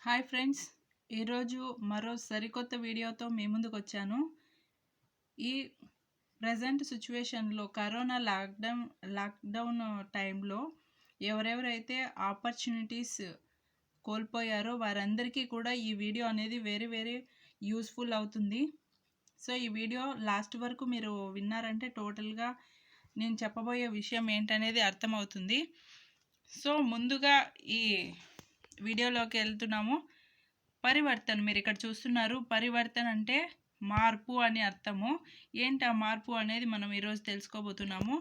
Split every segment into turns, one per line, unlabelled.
Hi friends, ఈరోజు మరో సరికొత్త వీడియోతో మీ ముందుకు వచ్చాను. ఈ ప్రజెంట్ సిచ్యువేషన్లో కరోనా లాక్డౌన్ టైంలో ఎవరెవరైతే ఆపర్చునిటీస్ కోల్పోయారో వారందరికీ కూడా ఈ వీడియో అనేది వెరీ యూస్ఫుల్ అవుతుంది. సో ఈ వీడియో లాస్ట్ వరకు మీరు విన్నారంటే టోటల్గా నేను చెప్పబోయే విషయం ఏంటనేది అర్థమవుతుంది. సో ముందుగా ఈ వీడియోలోకి వెళ్తున్నాము. పరివర్తన మీరు ఇక్కడ చూస్తున్నారు. పరివర్తన అంటే మార్పు అని అర్థము. ఏంటి ఆ మార్పు అనేది మనం ఈరోజు తెలుసుకోబోతున్నాము.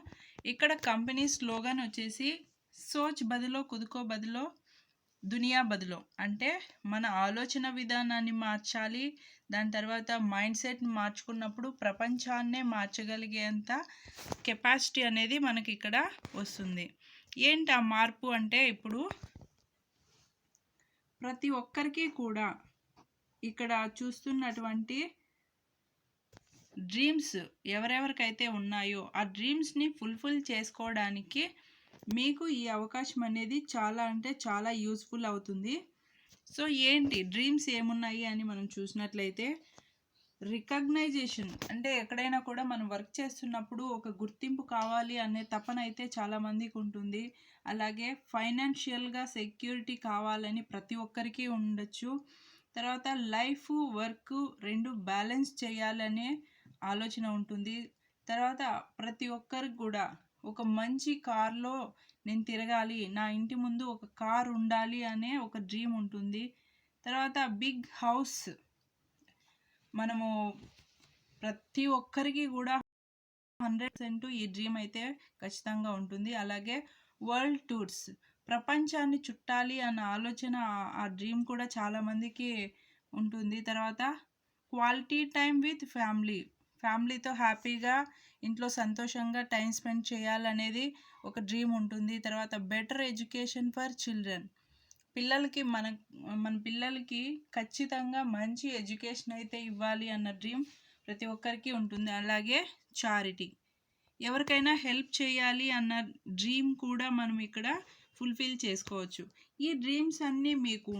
ఇక్కడ కంపెనీ స్లోగన్ వచ్చేసి సోచ్ బదులో కుదుకో బదులో దునియా బదులో, అంటే మన ఆలోచన విధానాన్ని మార్చాలి. దాని తర్వాత మైండ్ సెట్ని మార్చుకున్నప్పుడు ప్రపంచాన్నే మార్చగలిగేంత కెపాసిటీ అనేది మనకి ఇక్కడ వస్తుంది. ఏంటి ఆ మార్పు అంటే, ఇప్పుడు ప్రతి ఒక్కరికి కూడా ఇక్కడ చూస్తున్నటువంటి డ్రీమ్స్ ఎవరెవరికైతే ఉన్నాయో ఆ డ్రీమ్స్ని ఫుల్ఫిల్ చేసుకోవడానికి మీకు ఈ అవకాశం అనేది చాలా అంటే చాలా యూస్ఫుల్ అవుతుంది. సో ఏంటి డ్రీమ్స్ ఏమున్నాయి అని మనం చూసినట్లయితే, రికగ్నైజేషన్ అంటే ఎక్కడైనా కూడా మనం వర్క్ చేస్తున్నప్పుడు ఒక గుర్తింపు కావాలి అనే తపన అయితే చాలామందికి ఉంటుంది. అలాగే ఫైనాన్షియల్గా సెక్యూరిటీ కావాలని ప్రతి ఒక్కరికి ఉండొచ్చు. తర్వాత లైఫ్ వర్క్ రెండు బ్యాలెన్స్ చేయాలనే ఆలోచన ఉంటుంది. తర్వాత ప్రతి ఒక్కరికి కూడా ఒక మంచి కార్లో నేను తిరగాలి, నా ఇంటి ముందు ఒక కార్ ఉండాలి అనే ఒక డ్రీమ్ ఉంటుంది. తర్వాత బిగ్ హౌస్, మనము ప్రతి ఒక్కరికి కూడా 100% ఈ డ్రీమ్ అయితే ఖచ్చితంగా ఉంటుంది. అలాగే వరల్డ్ టూర్స్, ప్రపంచాన్ని చుట్టాలి అన్న ఆలోచన ఆ డ్రీమ్ కూడా చాలామందికి ఉంటుంది. తర్వాత క్వాలిటీ టైం విత్ ఫ్యామిలీతో హ్యాపీగా ఇంట్లో సంతోషంగా టైం స్పెండ్ చేయాలనేది ఒక డ్రీమ్ ఉంటుంది. తర్వాత బెటర్ ఎడ్యుకేషన్ ఫర్ చిల్డ్రన్, మన పిల్లలకి ఖచ్చితంగా మంచి ఎడ్యుకేషన్ అయితే ఇవ్వాలి అన్న డ్రీమ్ ప్రతి ఒక్కరికి ఉంటుంది. అలాగే చారిటీ, ఎవరికైనా హెల్ప్ చేయాలి అన్న డ్రీమ్ కూడా మనం ఇక్కడ ఫుల్ఫిల్ చేసుకోవచ్చు. ఈ డ్రీమ్స్ అన్నీ మీకు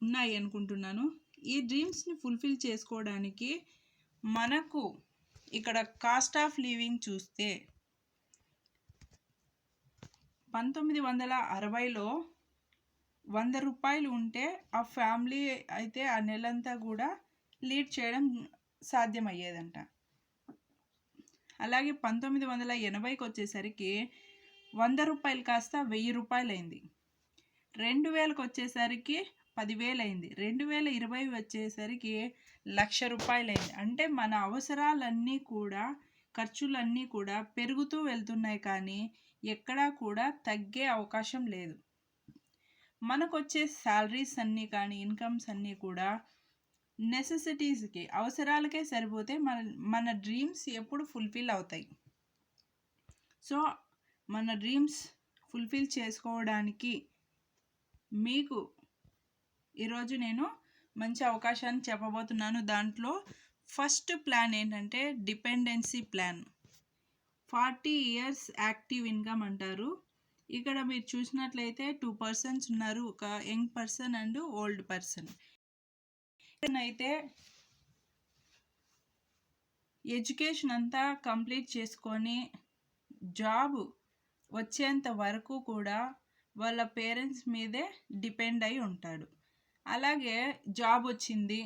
ఉన్నాయి అనుకుంటున్నాను. ఈ డ్రీమ్స్ని ఫుల్ఫిల్ చేసుకోవడానికి మనకు ఇక్కడ కాస్ట్ ఆఫ్ లివింగ్ చూస్తే 1960లో 100 రూపాయలు ఉంటే ఆ ఫ్యామిలీ అయితే ఆ నెలంతా కూడా లీడ్ చేయడం సాధ్యమయ్యేదంట. అలాగే 1980కి వచ్చేసరికి 100 రూపాయలు కాస్త 1000 రూపాయలు అయింది. 2000కి వచ్చేసరికి 10,000 అయింది. 2020 వచ్చేసరికి 1,00,000 రూపాయలు అయింది. అంటే మన అవసరాలన్నీ కూడా, ఖర్చులన్నీ కూడా పెరుగుతూ వెళ్తున్నాయి, కానీ ఎక్కడా కూడా తగ్గే అవకాశం లేదు. మనకు వచ్చే శాలరీస్ అన్నీ కానీ, ఇన్కమ్స్ అన్నీ కూడా నెసెసిటీస్కి, అవసరాలకే సరిపోతే మన డ్రీమ్స్ ఎప్పుడు ఫుల్ఫిల్ అవుతాయి. సో మన డ్రీమ్స్ ఫుల్ఫిల్ చేసుకోవడానికి మీకు ఈరోజు నేను మంచి అవకాశాన్ని చెప్పబోతున్నాను. దాంట్లో ఫస్ట్ ప్లాన్ ఏంటంటే dependency plan. 40 years active income అంటారు. ఇక్కడ మీరు చూసినట్లయితే 2 persons ఉన్నారు, ఒక young person and old person. అయితే ఎడ్యుకేషన్ అంతా కంప్లీట్ చేసుకొని జాబ్ వచ్చేంత వరకు కూడా వాళ్ళ పేరెంట్స్ మీదే డిపెండ్ అయి ఉంటాడు. అలాగే జాబ్ వచ్చింది,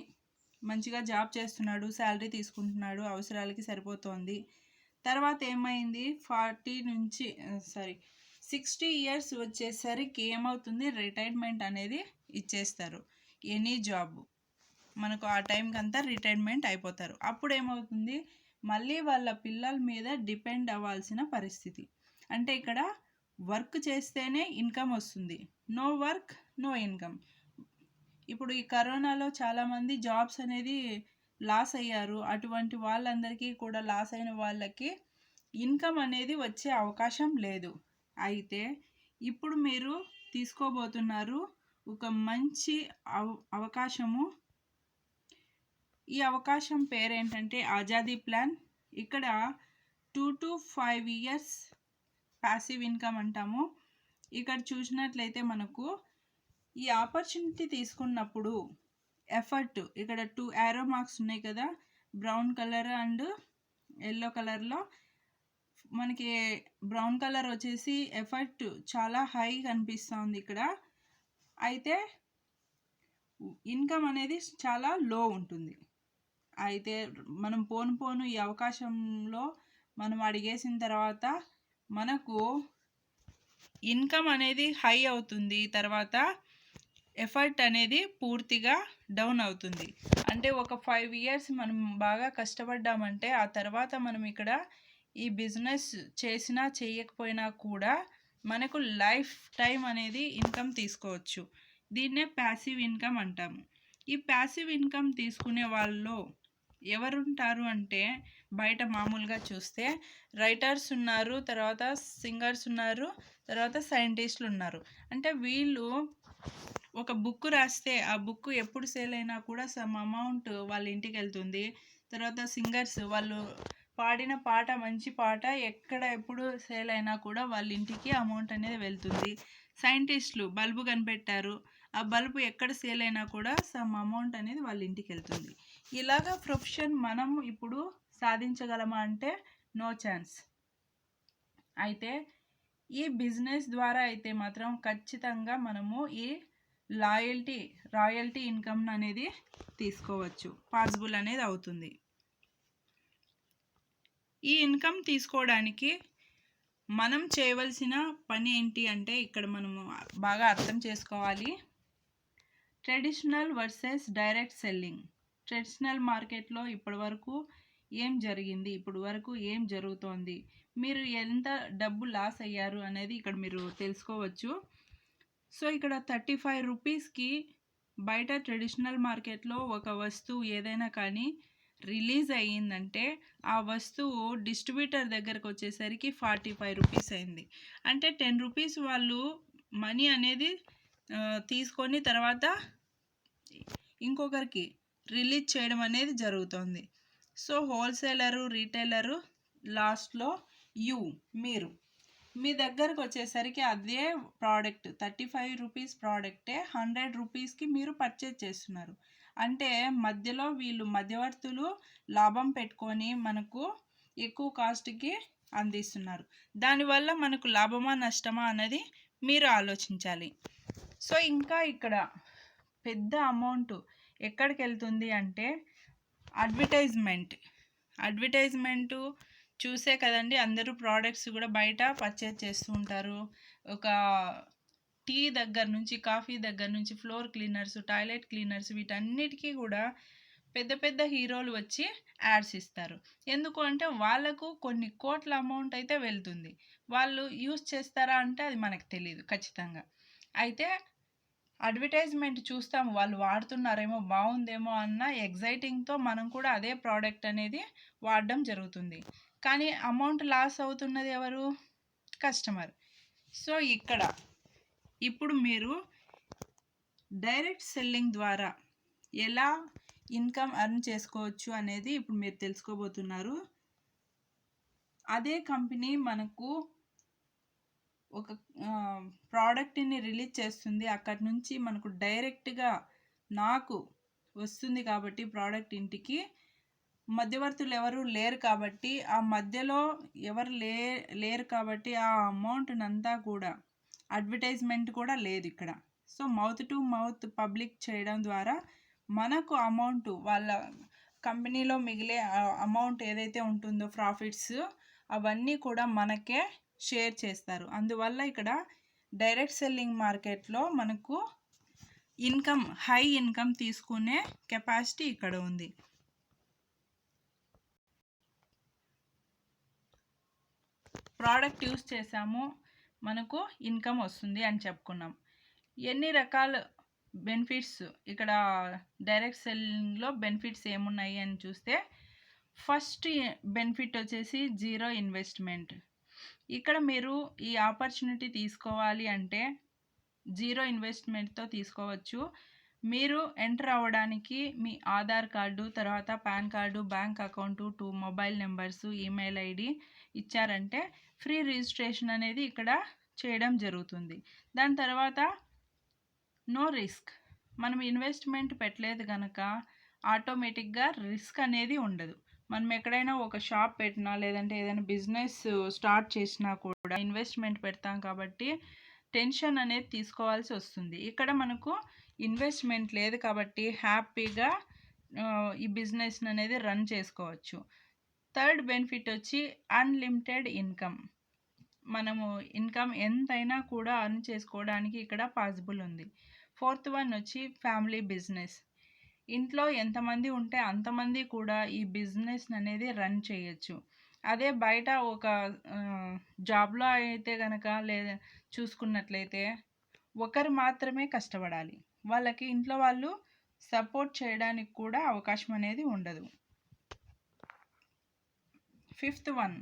మంచిగా జాబ్ చేస్తున్నాడు, శాలరీ తీసుకుంటున్నాడు, అవసరాలకి సరిపోతుంది. తర్వాత ఏమైంది, 60 years వచ్చేసరికి ఏమవుతుంది, రిటైర్మెంట్ అనేది ఇచ్చేస్తారు. ఎనీ జాబ్ మనకు ఆ టైంకి అంతా రిటైర్మెంట్ అయిపోతారు. అప్పుడు ఏమవుతుంది, మళ్ళీ వాళ్ళ పిల్లల మీద డిపెండ్ అవ్వాల్సిన పరిస్థితి. అంటే ఇక్కడ వర్క్ చేస్తేనే ఇన్కమ్ వస్తుంది, నో వర్క్ నో ఇన్కమ్. ఇప్పుడు ఈ కరోనాలో చాలామంది జాబ్స్ అనేది లాస్ అయ్యారు. అటువంటి వాళ్ళందరికీ కూడా, లాస్ అయిన వాళ్ళకి ఇన్కమ్ అనేది వచ్చే అవకాశం లేదు. అయితే ఇప్పుడు మీరు తీసుకోబోతున్నారు ఒక మంచి అవకాశము. ఈ అవకాశం పేరేంటంటే ఆజాదీ ప్లాన్. ఇక్కడ 2 to 5 years ప్యాసివ్ ఇన్కమ్ అంటాము. ఇక్కడ చూసినట్లయితే మనకు ఈ ఆపర్చునిటీ తీసుకున్నప్పుడు ఎఫర్ట్ ఇక్కడ 2 యారో మార్క్స్ ఉన్నాయి కదా, బ్రౌన్ కలర్ అండ్ ఎల్లో కలర్లో. మనకి బ్రౌన్ కలర్ వచ్చేసి ఎఫర్ట్ చాలా హై కనిపిస్తుంది ఇక్కడ. అయితే ఇన్కమ్ అనేది చాలా లో ఉంటుంది. అయితే మనం పోను ఈ అవకాశంలో మనం అడిగేసిన తర్వాత మనకు ఇన్కమ్ అనేది హై అవుతుంది, తర్వాత ఎఫర్ట్ అనేది పూర్తిగా డౌన్ అవుతుంది. అంటే ఒక 5 ఇయర్స్ మనం బాగా కష్టపడ్డామంటే ఆ తర్వాత మనం ఇక్కడ ఈ బిజినెస్ చేసినా చేయకపోయినా కూడా మనకు లైఫ్ టైం అనేది ఇన్కమ్ తీసుకోవచ్చు. దీన్నే ప్యాసివ్ ఇన్కమ్ అంటాము. ఈ ప్యాసివ్ ఇన్కమ్ తీసుకునే వాళ్ళలో ఎవరుంటారు అంటే బయట మామూలుగా చూస్తే రైటర్స్ ఉన్నారు, తర్వాత సింగర్స్ ఉన్నారు, తర్వాత సైంటిస్టులు ఉన్నారు. అంటే వీళ్ళు ఒక బుక్ రాస్తే ఆ బుక్ ఎప్పుడు సేల్ అయినా కూడా సమ్ అమౌంట్ వాళ్ళ ఇంటికి వెళ్తుంది. తర్వాత సింగర్స్ వాళ్ళు పాడిన పాట మంచి పాట ఎక్కడ ఎప్పుడు సేల్ అయినా కూడా వాళ్ళ ఇంటికి అమౌంట్ అనేది వెళ్తుంది. సైంటిస్టులు బల్బు కనిపెట్టారు, ఆ బల్బు ఎక్కడ సేల్ అయినా కూడా సమ్ అమౌంట్ అనేది వాళ్ళ ఇంటికి వెళ్తుంది. ఇలాగా ప్రొఫెషన్ మనం ఇప్పుడు సాధించగలమా అంటే నో ఛాన్స్. అయితే ఈ బిజినెస్ ద్వారా అయితే మాత్రం ఖచ్చితంగా మనము ఈ రాయల్టీ ఇన్కమ్ అనేది తీసుకోవచ్చు, పాసిబుల్ అనేది అవుతుంది. ఈ ఇన్కమ్ తీసుకోవడానికి మనం చేయవలసిన పని ఏంటి అంటే ఇక్కడ మనము బాగా అర్థం చేసుకోవాలి. Traditional versus direct selling. Traditional మార్కెట్లో ఇప్పటి వరకు ఏం జరిగింది, ఇప్పుడు వరకు ఏం జరుగుతోంది, మీరు ఎంత డబ్బు లాస్ అయ్యారు అనేది ఇక్కడ మీరు తెలుసుకోవచ్చు. సో ఇక్కడ 35 రూపీస్కి బయట ట్రెడిషనల్ మార్కెట్లో ఒక వస్తువు ఏదైనా కానీ రిలీజ్ అయ్యిందంటే ఆ వస్తువు డిస్ట్రిబ్యూటర్ దగ్గరకు వచ్చేసరికి 45 రూపీస్ అయింది. అంటే 10 రూపీస్ వాళ్ళు మనీ అనేది తీసుకొని తర్వాత ఇంకొకరికి రిలీజ్ చేయడం అనేది జరుగుతుంది. సో హోల్సేలరు, రీటైలరు, లాస్ట్లో మీరు మీ దగ్గరకు వచ్చేసరికి అదే ప్రోడక్ట్ 35 రూపీస్ ప్రోడక్టే 100 రూపీస్కి మీరు పర్చేజ్ చేస్తున్నారు. అంటే మధ్యలో వీళ్ళు మధ్యవర్తులు లాభం పెట్టుకొని మనకు ఎక్కువ కాస్ట్కి అందిస్తున్నారు. దానివల్ల మనకు లాభమా నష్టమా అన్నది మీరు ఆలోచించాలి. సో ఇంకా ఇక్కడ పెద్ద అమౌంట్ ఎక్కడికి వెళ్తుంది అంటే అడ్వర్టైజ్మెంటు చూసే కదండి అందరూ ప్రోడక్ట్స్ కూడా బయట పర్చేజ్ చేస్తూ ఉంటారు. ఒక టీ దగ్గర నుంచి, కాఫీ దగ్గర నుంచి, ఫ్లోర్ క్లీనర్స్, టాయిలెట్ క్లీనర్స్, వీటన్నిటికీ కూడా పెద్ద పెద్ద హీరోలు వచ్చి యాడ్స్ ఇస్తారు. ఎందుకు అంటే వాళ్ళకు కొన్ని కోట్ల అమౌంట్ అయితే వెళ్తుంది. వాళ్ళు యూస్ చేస్తారా అంటే అది మనకు తెలియదు ఖచ్చితంగా. అయితే అడ్వర్టైజ్మెంట్ చూస్తాము, వాళ్ళు వాడుతున్నారేమో, బాగుందేమో అన్న ఎగ్జైటింగ్తో మనం కూడా అదే ప్రోడక్ట్ అనేది వాడడం జరుగుతుంది. కానీ అమౌంట్ లాస్ అవుతున్నది ఎవరు? కస్టమర్. సో ఇప్పుడు మీరు డైరెక్ట్ సెల్లింగ్ ద్వారా ఎలా ఇన్కమ్ ఎర్న్ చేసుకోవచ్చు అనేది ఇప్పుడు మీరు తెలుసుకోబోతున్నారు. అదే కంపెనీ మనకు ఒక ప్రోడక్ట్ని రిలీజ్ చేస్తుంది, అక్కడి నుంచి మనకు డైరెక్ట్గా నాకు వస్తుంది కాబట్టి ప్రోడక్ట్ ఇంటికి మధ్యవర్తులు ఎవరు లేరు కాబట్టి, ఆ మధ్యలో ఎవరు లేరు కాబట్టి ఆ అమౌంట్నంతా కూడా అడ్వర్టైజ్మెంట్ కూడా లేదు ఇక్కడ. So mouth to mouth public చేయడం ద్వారా మనకు అమౌంట్ వాళ్ళ కంపెనీలో మిగిలే అమౌంట్ ఏదైతే ఉంటుందో ప్రాఫిట్స్ అవన్నీ కూడా మనకే షేర్ చేస్తారు. అందువల్ల ఇక్కడ డైరెక్ట్ సెల్లింగ్ మార్కెట్లో మనకు హై ఇన్కమ్ తీసుకునే కెపాసిటీ ఇక్కడ ఉంది. ప్రోడక్ట్ యూస్ చేసాము, మనకు ఇన్కమ్ వస్తుంది అని చెప్పుకున్నాం. ఎన్ని రకాల బెనిఫిట్స్ ఇక్కడ డైరెక్ట్ సెల్లింగ్లో బెనిఫిట్స్ ఏమున్నాయి అని చూస్తే, ఫస్ట్ బెనిఫిట్ వచ్చేసి జీరో ఇన్వెస్ట్మెంట్. ఇక్కడ మీరు ఈ ఆపర్చునిటీ తీసుకోవాలి అంటే జీరో ఇన్వెస్ట్మెంట్తో తీసుకోవచ్చు. మీరు ఎంటర్ అవ్వడానికి మీ ఆధార్ కార్డు, తర్వాత pan card, bank account, 2 mobile numbers, email ID ఇచ్చారంటే ఫ్రీ రిజిస్ట్రేషన్ అనేది ఇక్కడ చేయడం జరుగుతుంది. దాని తర్వాత నో రిస్క్. మనం ఇన్వెస్ట్మెంట్ పెట్టలేదు కనుక ఆటోమేటిక్గా రిస్క్ అనేది ఉండదు. మనం ఎక్కడైనా ఒక షాప్ పెట్టినా లేదంటే ఏదైనా బిజినెస్ స్టార్ట్ చేసినా కూడా ఇన్వెస్ట్మెంట్ పెడతాం కాబట్టి టెన్షన్ అనేది తీసుకోవాల్సి వస్తుంది. ఇక్కడ మనకు ఇన్వెస్ట్మెంట్ లేదు కాబట్టి హ్యాపీగా ఈ బిజినెస్ అనేది రన్ చేసుకోవచ్చు. థర్డ్ బెనిఫిట్ వచ్చి అన్లిమిటెడ్ ఇన్కమ్. మనము ఇన్కమ్ ఎంతైనా కూడా అర్న్ చేసుకోవడానికి ఇక్కడ పాసిబుల్ ఉంది. ఫోర్త్ వన్ వచ్చి ఫ్యామిలీ బిజినెస్. ఇంట్లో ఎంతమంది ఉంటే అంతమంది కూడా ఈ బిజినెస్ అనేది రన్ చేయొచ్చు. అదే బయట ఒక జాబ్లో అయితే కనుక లేదా చూసుకున్నట్లయితే ఒకరు మాత్రమే కష్టపడాలి. వాళ్ళకి ఇంట్లో వాళ్ళు సపోర్ట్ చేయడానికి కూడా అవకాశం అనేది ఉండదు. Fifth one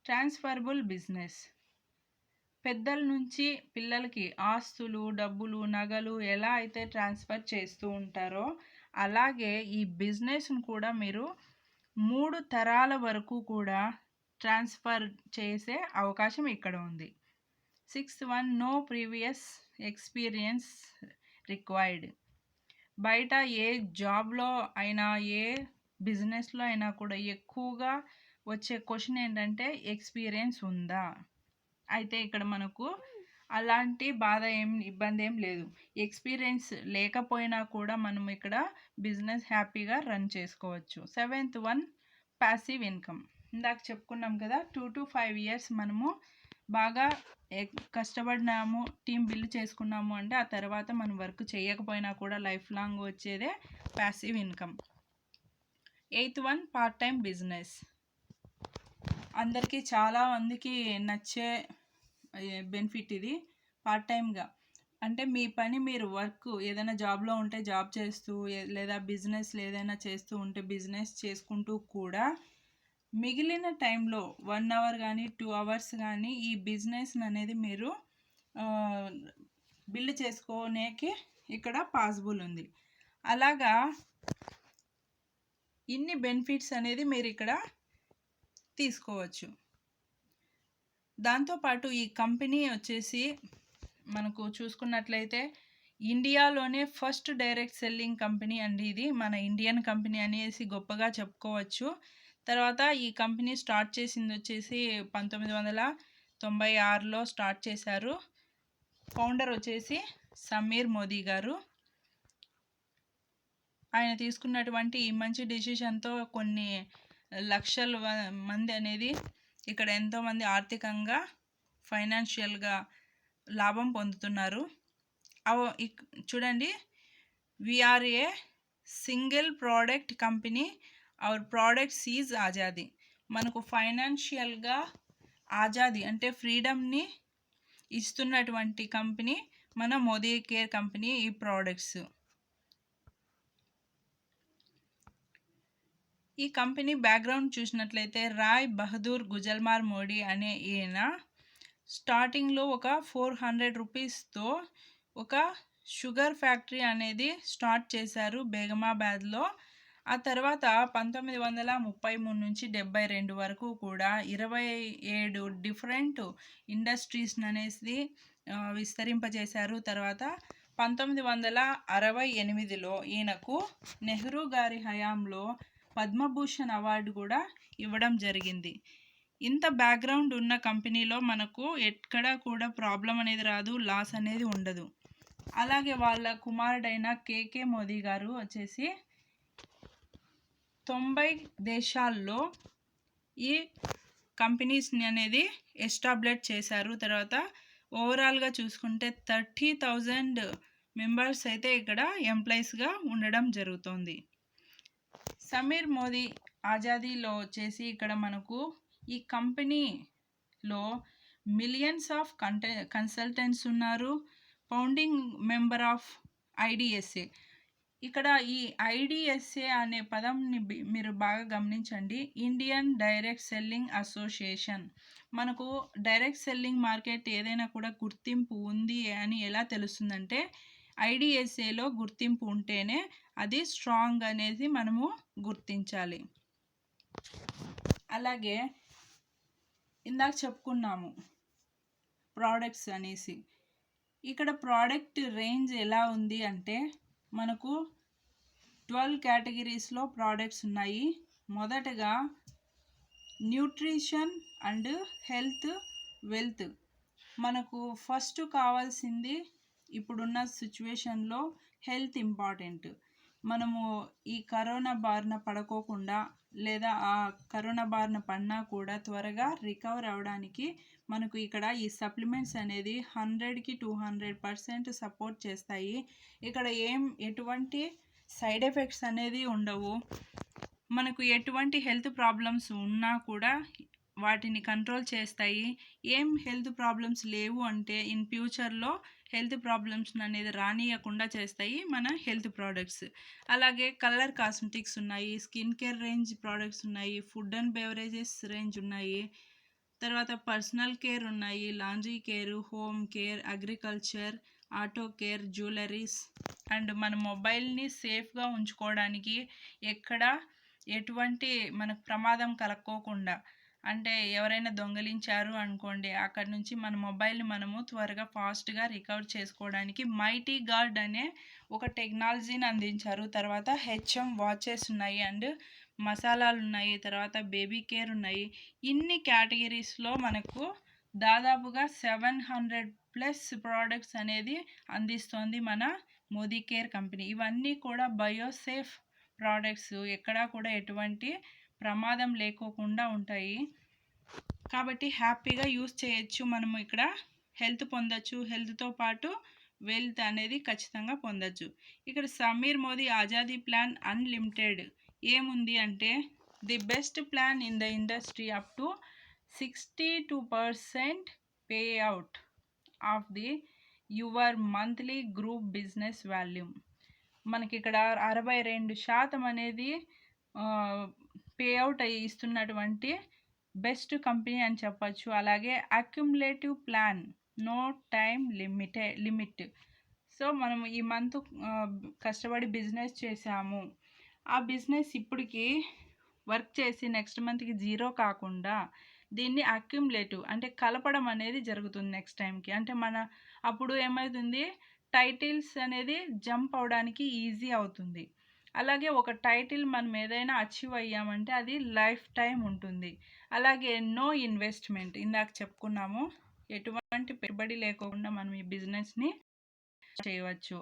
transferable business. పెద్దల నుంచి పిల్లలకి ఆస్తులు, డబ్బులు, నగలు ఎలా అయితే ట్రాన్స్ఫర్ చేస్తూ ఉంటారో అలాగే ఈ బిజినెస్ను కూడా మీరు 3 తరాల వరకు కూడా ట్రాన్స్ఫర్ చేసే అవకాశం ఇక్కడ ఉంది. Sixth one no previous experience required. బయట ఏ జాబ్లో అయినా ఏ బిజినెస్లో అయినా కూడా ఎక్కువగా వచ్చే క్వశ్చన్ ఏంటంటే ఎక్స్పీరియన్స్ ఉందా? అయితే ఇక్కడ మనకు అలాంటి ఇబ్బంది ఏం లేదు. ఎక్స్పీరియన్స్ లేకపోయినా కూడా మనం ఇక్కడ బిజినెస్ హ్యాపీగా రన్ చేసుకోవచ్చు. Seventh one passive income. ఇందాక చెప్పుకున్నాం కదా 2 to 5 years మనము బాగా కష్టపడినాము, టీం బిల్డ్ చేసుకున్నాము అంటే ఆ తర్వాత మనం వర్క్ చేయకపోయినా కూడా లైఫ్ లాంగ్ వచ్చేదే passive income. Eighth one part time business. అందరికీ చాలా మందికి నచ్చే బెనిఫిట్ ఇది. పార్ట్ టైంగా అంటే మీ పని మీరు వర్క్ ఏదైనా జాబ్లో ఉంటే జాబ్ చేస్తూ లేదా బిజినెస్ ఏదైనా చేస్తూ ఉంటే బిజినెస్ చేసుకుంటూ కూడా మిగిలిన టైంలో 1 hour కానీ 2 hours కానీ ఈ బిజినెస్ అనేది మీరు బిల్డ్ చేసుకోనేకి ఇక్కడ పాసిబుల్ ఉంది. అలాగా ఇన్ని బెనిఫిట్స్ అనేది మీరు ఇక్కడ తీసుకోవచ్చు. దాంతోపాటు ఈ కంపెనీ వచ్చేసి మనకు చూసుకున్నట్లయితే ఇండియాలోనే ఫస్ట్ డైరెక్ట్ సెల్లింగ్ కంపెనీ అండి. ఇది మన ఇండియన్ కంపెనీ అనేసి గొప్పగా చెప్పుకోవచ్చు. తర్వాత ఈ కంపెనీ స్టార్ట్ చేసింది వచ్చేసి 1996లో స్టార్ట్ చేశారు. ఫౌండర్ వచ్చేసి సమీర్ మోదీ గారు. ఆయన తీసుకున్నటువంటి ఈ మంచి డెసిషన్తో కొన్ని లక్షల మంది అనేది ఇక్కడ ఎంతోమంది ఆర్థికంగా ఫైనాన్షియల్గా లాభం పొందుతున్నారు. చూడండి, we're a single product company, our product is Azadi. మనకు ఫైనాన్షియల్గా ఆజాదీ అంటే ఫ్రీడమ్ని ఇస్తున్నటువంటి కంపెనీ మన మోదీ కేర్ కంపెనీ. ఈ ప్రోడక్ట్స్ ఈ కంపెనీ బ్యాక్గ్రౌండ్ చూసినట్లయితే రాయ్ బహదూర్ గుజల్మార్ మోడీ అనే ఈయన స్టార్టింగ్లో ఒక 400 రూపీస్తో ఒక షుగర్ ఫ్యాక్టరీ అనేది స్టార్ట్ చేశారు బేగమాబాద్లో. ఆ తర్వాత 1933 నుంచి 72 వరకు కూడా 27 డిఫరెంట్ ఇండస్ట్రీస్ అనేది విస్తరింపజేశారు. తర్వాత 1968లో ఈయనకు నెహ్రూ గారి హయాంలో పద్మభూషణ్ అవార్డు కూడా ఇవ్వడం జరిగింది. ఇంత బ్యాక్గ్రౌండ్ ఉన్న కంపెనీలో మనకు ఎక్కడా కూడా ప్రాబ్లం అనేది రాదు, లాస్ అనేది ఉండదు. అలాగే వాళ్ళ కుమారుడైన కేకే మోదీ గారు వచ్చేసి 90 దేశాల్లో ఈ కంపెనీస్ని అనేది ఎస్టాబ్లిష్ చేశారు. తర్వాత ఓవరాల్గా చూసుకుంటే 30,000 మెంబర్స్ అయితే ఇక్కడ ఎంప్లాయీస్గా ఉండడం జరుగుతుంది. సమీర్ మోదీ ఆజాదీలో వచ్చేసి ఇక్కడ మనకు ఈ కంపెనీలో మిలియన్స్ ఆఫ్ కన్సల్టెంట్స్ ఉన్నారు. Founding member of IDSA. ఇక్కడ ఈ ఐడిఎస్ఏ అనే పదంని మీరు బాగా గమనించండి. Indian direct selling association. మనకు డైరెక్ట్ సెల్లింగ్ మార్కెట్ ఏదైనా కూడా గుర్తింపు ఉంది అని ఎలా తెలుస్తుందంటే ఐడిఎస్ఏలో గుర్తింపు ఉంటేనే అది స్ట్రాంగ్ అనేది మనము గుర్తించాలి. అలాగే ఇందాక చెప్పుకున్నాము ప్రోడక్ట్స్ అనేసి. ఇక్కడ ప్రోడక్ట్ రేంజ్ ఎలా ఉంది అంటే మనకు 12 కేటగిరీస్లో ప్రోడక్ట్స్ ఉన్నాయి. మొదటగా న్యూట్రిషన్ అండ్ హెల్త్, వెల్త్. మనకు ఫస్ట్ కావాల్సింది ఇప్పుడున్న సిచ్యువేషన్లో హెల్త్ ఇంపార్టెంట్. మనము ఈ కరోనా బారిన పడుకోకుండా లేదా ఆ కరోనా బారిన పడినా కూడా త్వరగా రికవర్ అవ్వడానికి మనకు ఇక్కడ ఈ సప్లిమెంట్స్ అనేది 100కి 200% సపోర్ట్ చేస్తాయి. ఇక్కడ ఎటువంటి సైడ్ ఎఫెక్ట్స్ అనేది ఉండవు. మనకు ఎటువంటి హెల్త్ ప్రాబ్లమ్స్ ఉన్నా కూడా వాటిని కంట్రోల్ చేస్తాయి. హెల్త్ ప్రాబ్లమ్స్ లేవు అంటే ఇన్ ఫ్యూచర్లో హెల్త్ ప్రాబ్లమ్స్ అనేది రానియకుండా చేస్తాయి మన హెల్త్ ప్రోడక్ట్స్. అలాగే కలర్ కాస్మెటిక్స్ ఉన్నాయి, స్కిన్ కేర్ రేంజ్ ప్రోడక్ట్స్ ఉన్నాయి, ఫుడ్ అండ్ బెవరేజెస్ రేంజ్ ఉన్నాయి, తర్వాత పర్సనల్ కేర్ ఉన్నాయి, laundry care, home care, agriculture, auto care, jewelleries and మన మొబైల్ని సేఫ్గా ఉంచుకోవడానికి ఎక్కడ ఎటువంటి మనకు ప్రమాదం కలక్కోకుండా, అంటే ఎవరైనా దొంగలించారు అనుకోండి అక్కడ నుంచి మన మొబైల్ని మనము త్వరగా ఫాస్ట్గా రికవర్ చేసుకోవడానికి మైటీ గార్డ్ అనే ఒక టెక్నాలజీని అందించారు. తర్వాత హెచ్ఎం వాచెస్ ఉన్నాయి అండ్ మసాలాలు ఉన్నాయి, తర్వాత బేబీ కేర్ ఉన్నాయి. ఇన్ని కేటగిరీస్లో మనకు దాదాపుగా 700+ ప్రోడక్ట్స్ అనేది అందిస్తోంది మన మోదీ కేర్ కంపెనీ. ఇవన్నీ కూడా బయోసేఫ్ ప్రోడక్ట్స్, ఎక్కడా కూడా ఎటువంటి ప్రమాదం లేకోకుండా ఉంటాయి కాబట్టి హ్యాపీగా యూస్ చేయొచ్చు. మనము ఇక్కడ హెల్త్ పొందొచ్చు, హెల్త్తో పాటు వెల్త్ అనేది ఖచ్చితంగా పొందొచ్చు. ఇక్కడ సమీర్ మోదీ ఆజాదీ ప్లాన్ అన్లిమిటెడ్ ఏముంది అంటే the best plan in the industry up to 62% pay out of the your monthly group business volume. మనకి ఇక్కడ 62% అనేది పేఅవుట్ ఇస్తున్నటువంటి బెస్ట్ కంపెనీ అని చెప్పచ్చు. అలాగే accumulative plan, no time limit. So మనం ఈ మంత్ కష్టపడి బిజినెస్ చేసాము, ఆ బిజినెస్ ఇప్పటికి వర్క్ చేసి నెక్స్ట్ మంత్కి జీరో కాకుండా దీన్ని అక్యుములేటివ్ అంటే కలపడం అనేది జరుగుతుంది నెక్స్ట్ టైంకి. అంటే మన అప్పుడు ఏమవుతుంది, టైటిల్స్ అనేది జంప్ అవడానికి ఈజీ అవుతుంది. అలాగే ఒక టైటిల్ మనం ఏదైనా అచీవ్ అయ్యామంటే అది లైఫ్ టైం ఉంటుంది. అలాగే నో ఇన్వెస్ట్మెంట్, ఇందాక చెప్పుకున్నాము, ఎటువంటి పెట్టుబడి లేకుండా మనం ఈ బిజినెస్ని చేయవచ్చు.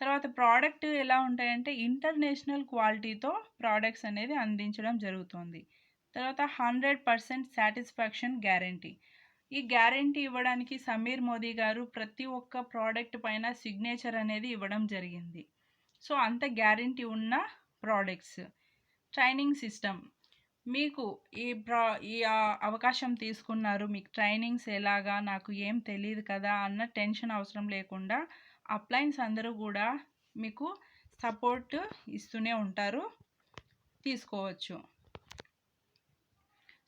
తర్వాత ప్రోడక్ట్ ఎలా ఉంటాయంటే ఇంటర్నేషనల్ క్వాలిటీతో ప్రోడక్ట్స్ అనేది అందించడం జరుగుతుంది. తర్వాత 100% సాటిస్ఫాక్షన్ గ్యారంటీ. ఈ గ్యారంటీ ఇవ్వడానికి సమీర్ మోదీ గారు ప్రతి ఒక్క ప్రోడక్ట్ పైన సిగ్నేచర్ అనేది ఇవ్వడం జరిగింది. సో అంత గ్యారంటీ ఉన్న ప్రోడక్ట్స్. ట్రైనింగ్ సిస్టమ్, మీకు ఈ అవకాశం తీసుకున్నారు, మీకు ట్రైనింగ్స్ ఎలాగా, నాకు ఏం తెలియదు కదా అన్న టెన్షన్ అవసరం లేకుండా అప్లయన్స్ అందరూ కూడా మీకు సపోర్ట్ ఇస్తూనే ఉంటారు, తీసుకోవచ్చు.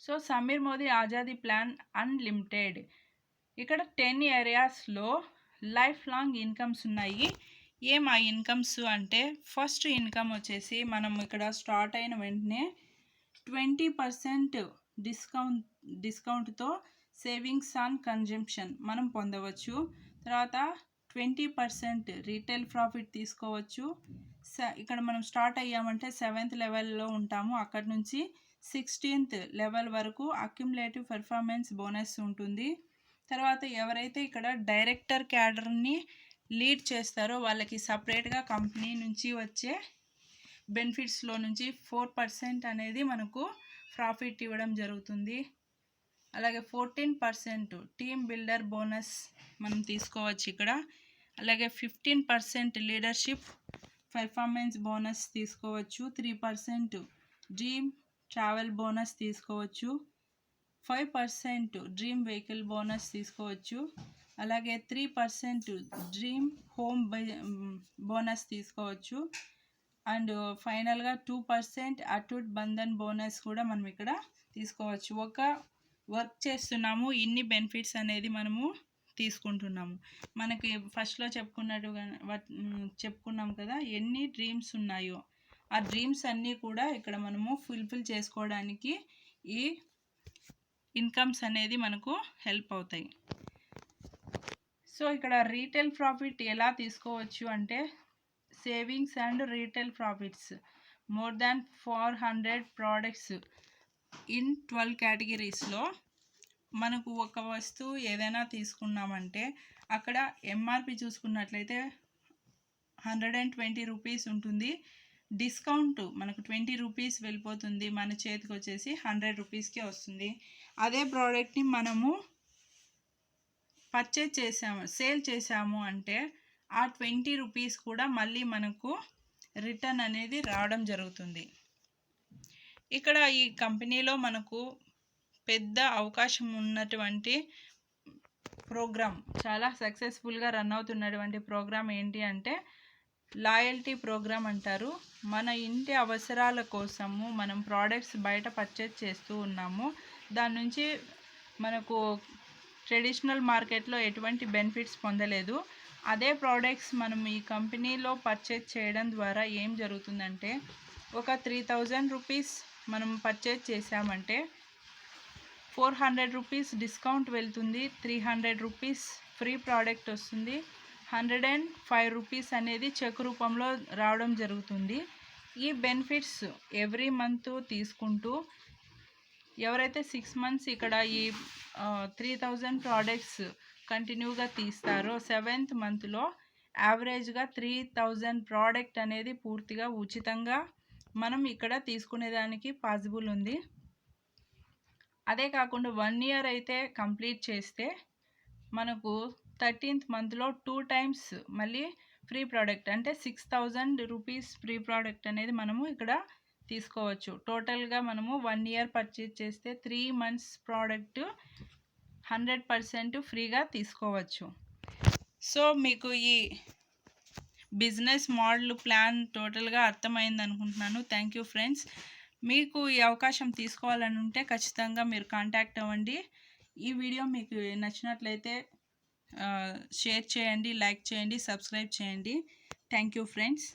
So Sameer Modi Azadi plan unlimited. ఇక్కడ 10 ఏరియాస్లో లైఫ్ లాంగ్ ఇన్కమ్స్ ఉన్నాయి. ఆ ఇన్కమ్స్ అంటే ఫస్ట్ ఇన్కమ్ వచ్చేసి మనం ఇక్కడ స్టార్ట్ అయిన వెంటనే 20% డిస్కౌంట్తో సేవింగ్స్ ఆన్ కన్జంప్షన్ మనం పొందవచ్చు. తర్వాత 20% రీటైల్ ప్రాఫిట్ తీసుకోవచ్చు. ఇక్కడ మనం స్టార్ట్ అయ్యామంటే 7th లెవెల్లో ఉంటాము, అక్కడ నుంచి 16th లెవెల్ వరకు అక్యుములేటివ్ పెర్ఫార్మెన్స్ బోనస్ ఉంటుంది. తర్వాత ఎవరైతే ఇక్కడ డైరెక్టర్ క్యాడర్ని లీడ్ చేస్తారో వాళ్ళకి సపరేట్గా కంపెనీ నుంచి వచ్చే బెనిఫిట్స్లో నుంచి 4% అనేది మనకు ప్రాఫిట్ ఇవ్వడం జరుగుతుంది. అలాగే 14% టీమ్ బిల్డర్ బోనస్ మనం తీసుకోవచ్చు ఇక్కడ. అలాగే 15% లీడర్షిప్ పెర్ఫార్మెన్స్ బోనస్ తీసుకోవచ్చు. 3% డ్రీమ్ ట్రావెల్ బోనస్ తీసుకోవచ్చు. 5% డ్రీమ్ వెహికల్ బోనస్ తీసుకోవచ్చు. అలాగే 3% డ్రీమ్ హోమ్ బోనస్ తీసుకోవచ్చు. అండ్ ఫైనల్గా 2% అటూట్ బంధన్ బోనస్ కూడా మనం ఇక్కడ తీసుకోవచ్చు. ఒక వర్క్ చేస్తున్నాము, ఇన్ని బెనిఫిట్స్ అనేది మనము తీసుకుంటున్నాము. మనకి ఫస్ట్లో చెప్పుకున్నాం కదా ఎన్ని డ్రీమ్స్ ఉన్నాయో, ఆ డ్రీమ్స్ అన్నీ కూడా ఇక్కడ మనము ఫుల్ఫిల్ చేసుకోవడానికి ఈ ఇన్కమ్స్ అనేది మనకు హెల్ప్ అవుతాయి. సో ఇక్కడ రీటైల్ ప్రాఫిట్ ఎలా తీసుకోవచ్చు అంటే savings and retail profits more than 400 products in 12 కేటగిరీస్లో మనకు ఒక వస్తువు ఏదైనా తీసుకున్నామంటే అక్కడ ఎంఆర్పి చూసుకున్నట్లయితే 120 రూపీస్ ఉంటుంది. డిస్కౌంట్ మనకు 20 రూపీస్ వెళ్ళిపోతుంది, మన చేతికి వచ్చేసి 100 రూపీస్కే వస్తుంది. అదే ప్రోడక్ట్ని మనము పర్చేజ్ చేసాము, సేల్ చేసాము అంటే ఆ 20 రూపీస్ కూడా మళ్ళీ మనకు రిటర్న్ అనేది రావడం జరుగుతుంది. ఇక్కడ ఈ కంపెనీలో మనకు పెద్ద అవకాశం ఉన్నటువంటి ప్రోగ్రామ్, చాలా సక్సెస్ఫుల్గా రన్ అవుతున్నటువంటి ప్రోగ్రామ్ ఏంటి అంటే లాయల్టీ ప్రోగ్రామ్ అంటారు. మన ఇంటి అవసరాల కోసము మనం ప్రోడక్ట్స్ బయట పర్చేజ్ చేస్తూ ఉన్నాము, దాని నుంచి మనకు ట్రెడిషనల్ మార్కెట్లో ఎటువంటి బెనిఫిట్స్ పొందలేదు. అదే ప్రోడక్ట్స్ మనం ఈ కంపెనీలో పర్చేజ్ చేయడం ద్వారా ఏం జరుగుతుందంటే ఒక 3000 రూపీస్ మనం పర్చేజ్ చేసామంటే 400 రూపీస్ డిస్కౌంట్ వెళ్తుంది, 300 రూపీస్ ఫ్రీ ప్రోడక్ట్ వస్తుంది, 105 రూపీస్ అనేది చెక్ రూపంలో రావడం జరుగుతుంది. ఈ బెనిఫిట్స్ ఎవ్రీ మంత్ తీసుకుంటూ ఎవరైతే 6 మంత్స్ ఇక్కడ ఈ 3000 ప్రోడక్ట్స్ కంటిన్యూగా తీస్తారో 7th మంత్లో యావరేజ్గా 3000 ప్రోడక్ట్ అనేది పూర్తిగా ఉచితంగా మనం ఇక్కడ తీసుకునేదానికి పాసిబుల్ ఉంది. అదే కాకుండా 1 ఇయర్ అయితే కంప్లీట్ చేస్తే మనకు 13th మంత్లో 2 టైమ్స్ మళ్ళీ ఫ్రీ ప్రోడక్ట్ అంటే 6000 రూపీస్ ఫ్రీ ప్రోడక్ట్ అనేది మనము ఇక్కడ తీసుకోవచ్చు. టోటల్గా మనము 1 ఇయర్ పర్చేజ్ చేస్తే 3 మంత్స్ ప్రోడక్ట్ 100% ఫ్రీగా తీసుకోవచ్చు. సో మీకు ఈ బిజినెస్ మోడల్ ప్లాన్ టోటల్గా అర్థమైంది అనుకుంటున్నాను. Thank you friends. మీకు ఈ అవకాశం తీసుకోవాలని ఉంటే ఖచ్చితంగా మీరు కాంటాక్ట్ అవ్వండి. ఈ వీడియో మీకు నచ్చినట్లయితే షేర్ చేయండి, లైక్ చేయండి, సబ్స్క్రైబ్ చేయండి. Thank you friends.